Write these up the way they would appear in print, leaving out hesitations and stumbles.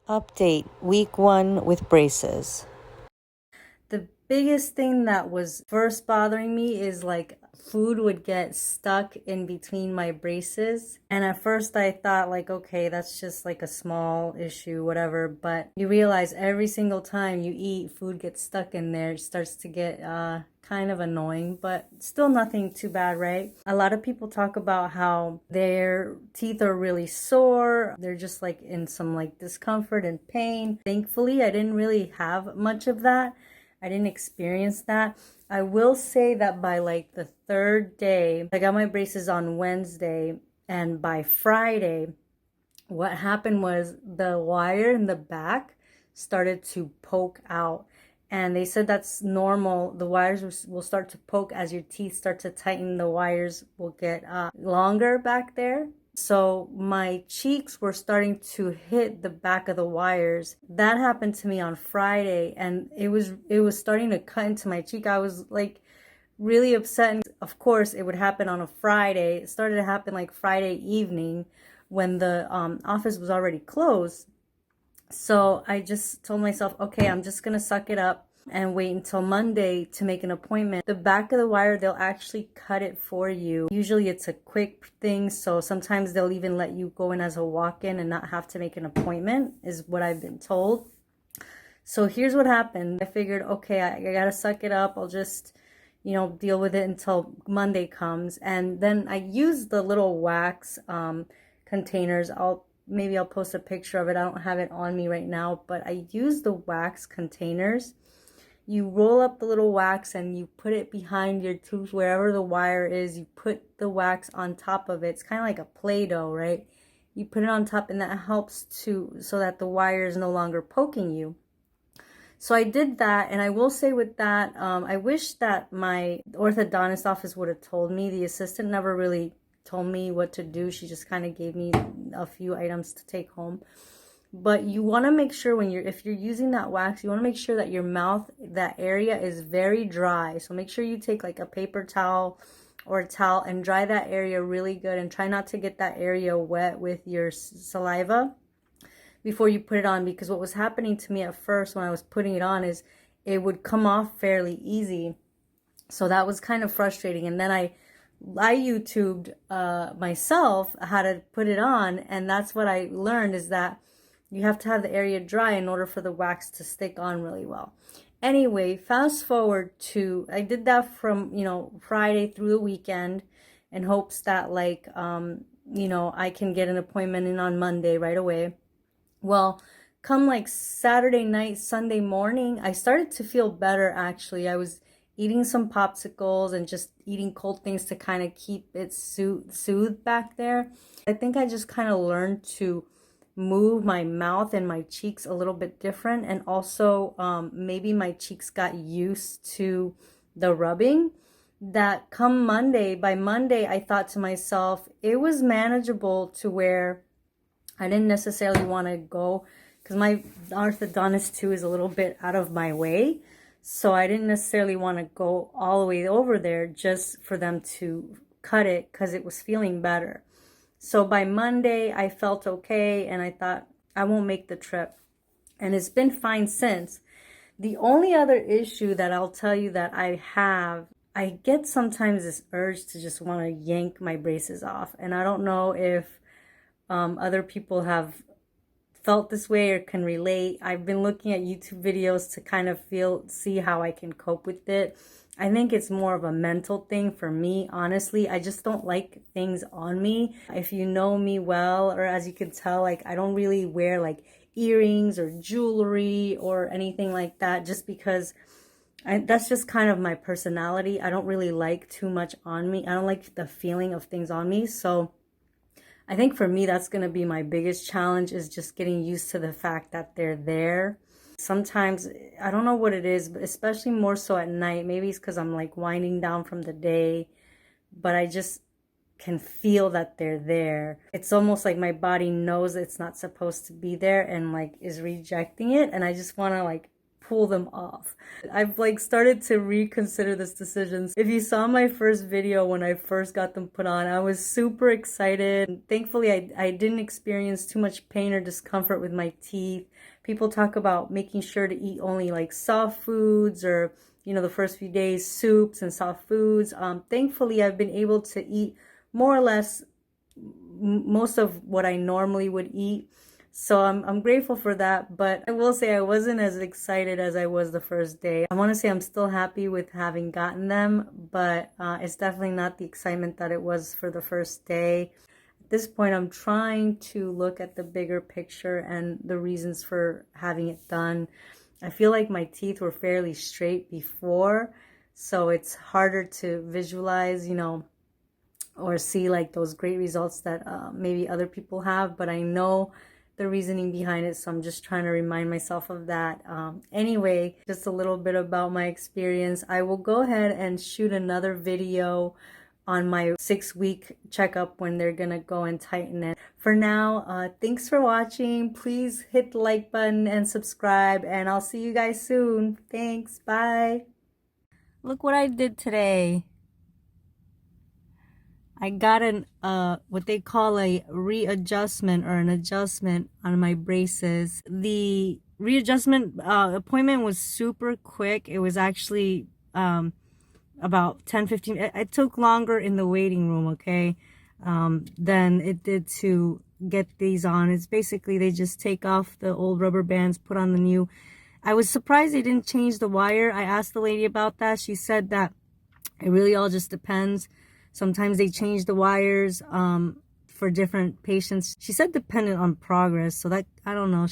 Update week 1 with braces. The biggest thing that was first bothering me is like food would get stuck in between my braces. And at first I thought like, okay, that's just like a small issue, whatever. But you realize every single time you eat, food gets stuck in there. It starts to get kind of annoying, but still nothing too bad, right? A lot of people talk about how their teeth are really sore. They're just like in some like discomfort and pain. Thankfully, I didn't really have much of that. I didn't experience that. I will say that by like the third day, I got my braces on Wednesday, and by Friday, what happened was the wire in the back started to poke out. And they said that's normal. The wires will start to poke as your teeth start to tighten. The wires will get longer back there. So my cheeks were starting to hit the back of the wires. That happened to me on Friday, and it was starting to cut into my cheek. I was like really upset. And of course, it would happen on a Friday. It started to happen like Friday evening when the office was already closed. So I just told myself, okay, I'm just gonna suck it up and wait until Monday to make an appointment. The back of the wire, they'll actually cut it for you. Usually it's a quick thing, so sometimes they'll even let you go in as a walk-in and not have to make an appointment, is what I've been told. So here's what happened. I figured, okay, I gotta suck it up. I'll just, deal with it until Monday comes. And then I used the little wax containers. Maybe I'll post a picture of it. I don't have it on me right now, but I use the wax containers. You roll up the little wax and you put it behind your tooth, wherever the wire is. You put the wax on top of it. It's kind of like a Play-Doh, right? You put it on top, and that helps so that the wire is no longer poking you. So I did that, and I will say with that, I wish that my orthodontist office would have told me. The assistant never really told me what to do. She just kind of gave me a few items to take home. But you want to make sure if you're using that wax, you want to make sure that your mouth, that area is very dry. So make sure you take like a paper towel or a towel and dry that area really good, and try not to get that area wet with your saliva before you put it on, because what was happening to me at first when I was putting it on is it would come off fairly easy. So that was kind of frustrating. And then I YouTubed myself how to put it on, and that's what I learned, is that you have to have the area dry in order for the wax to stick on really well. Anyway, fast forward to, I did that from, Friday through the weekend in hopes that I can get an appointment in on Monday right away. Well, come like Saturday night, Sunday morning, I started to feel better actually. I was eating some popsicles and just eating cold things to kind of keep it soothed back there. I think I just kind of learned to move my mouth and my cheeks a little bit different, and also maybe my cheeks got used to the rubbing. That come by Monday, I thought to myself, it was manageable to where I didn't necessarily want to go, because my orthodontist too is a little bit out of my way. So I didn't necessarily want to go all the way over there just for them to cut it, because it was feeling better. So by Monday, I felt okay, and I thought I won't make the trip. And it's been fine since. The only other issue that I'll tell you that I get sometimes this urge to just want to yank my braces off. And I don't know if other people have felt this way or can relate. I've been looking at YouTube videos to kind of see how I can cope with it. I think it's more of a mental thing for me, honestly. I just don't like things on me. If you know me well, or as you can tell, like I don't really wear like earrings or jewelry or anything like that, just because that's just kind of my personality. I don't really like too much on me. I don't like the feeling of things on me. So I think for me, that's going to be my biggest challenge, is just getting used to the fact that they're there. Sometimes, I don't know what it is, but especially more so at night. Maybe it's because I'm like winding down from the day, but I just can feel that they're there. It's almost like my body knows it's not supposed to be there and like is rejecting it. And I just want to like pull them off. I've like started to reconsider this decision. If you saw my first video when I first got them put on, I was super excited. Thankfully, I didn't experience too much pain or discomfort with my teeth. People talk about making sure to eat only like soft foods, or the first few days soups and soft foods. Thankfully, I've been able to eat more or less most of what I normally would eat. So I'm grateful for that, but I will say I wasn't as excited as I was the first day. I want to say I'm still happy with having gotten them, but it's definitely not the excitement that it was for the first day. At this point, I'm trying to look at the bigger picture and the reasons for having it done. I feel like my teeth were fairly straight before, so it's harder to visualize, or see like those great results that maybe other people have, but I know the reasoning behind it, so I'm just trying to remind myself of that. Anyway, just a little bit about my experience. I will go ahead and shoot another video on my 6-week checkup when they're gonna go and tighten it. For now, thanks for watching. Please hit the like button and subscribe, and I'll see you guys soon. Thanks, bye. Look what I did today. I got an what they call a readjustment or an adjustment on my braces. The readjustment appointment was super quick. It was actually about 10-15. It took longer in the waiting room, okay, than it did to get these on. It's basically they just take off the old rubber bands, put on the new. I was surprised they didn't change the wire. I asked the lady about that. She said that it really all just depends. Sometimes they change the wires for different patients. She said dependent on progress. So that, I don't know,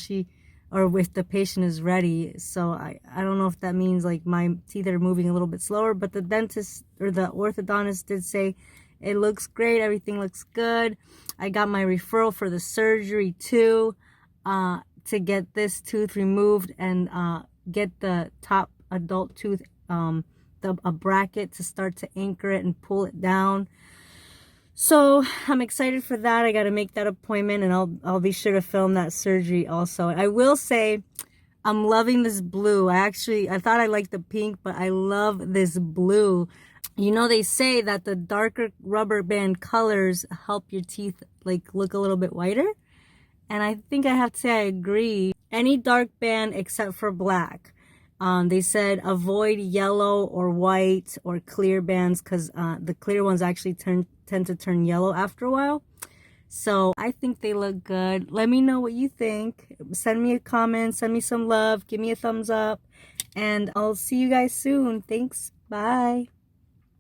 or if the patient is ready. So I don't know if that means like my teeth are moving a little bit slower, but the dentist or the orthodontist did say it looks great. Everything looks good. I got my referral for the surgery too, to get this tooth removed and get the top adult tooth, a bracket to start to anchor it and pull it down. So I'm excited for that. I got to make that appointment, and I'll be sure to film that surgery also. I will say I'm loving this blue. I thought I liked the pink, but I love this blue. They say that the darker rubber band colors help your teeth like look a little bit whiter, and I think I have to say I agree. Any dark band except for black. They said avoid yellow or white or clear bands, because the clear ones actually tend to turn yellow after a while. So I think they look good. Let me know what you think. Send me a comment, send me some love, give me a thumbs up, and I'll see you guys soon. Thanks. Bye.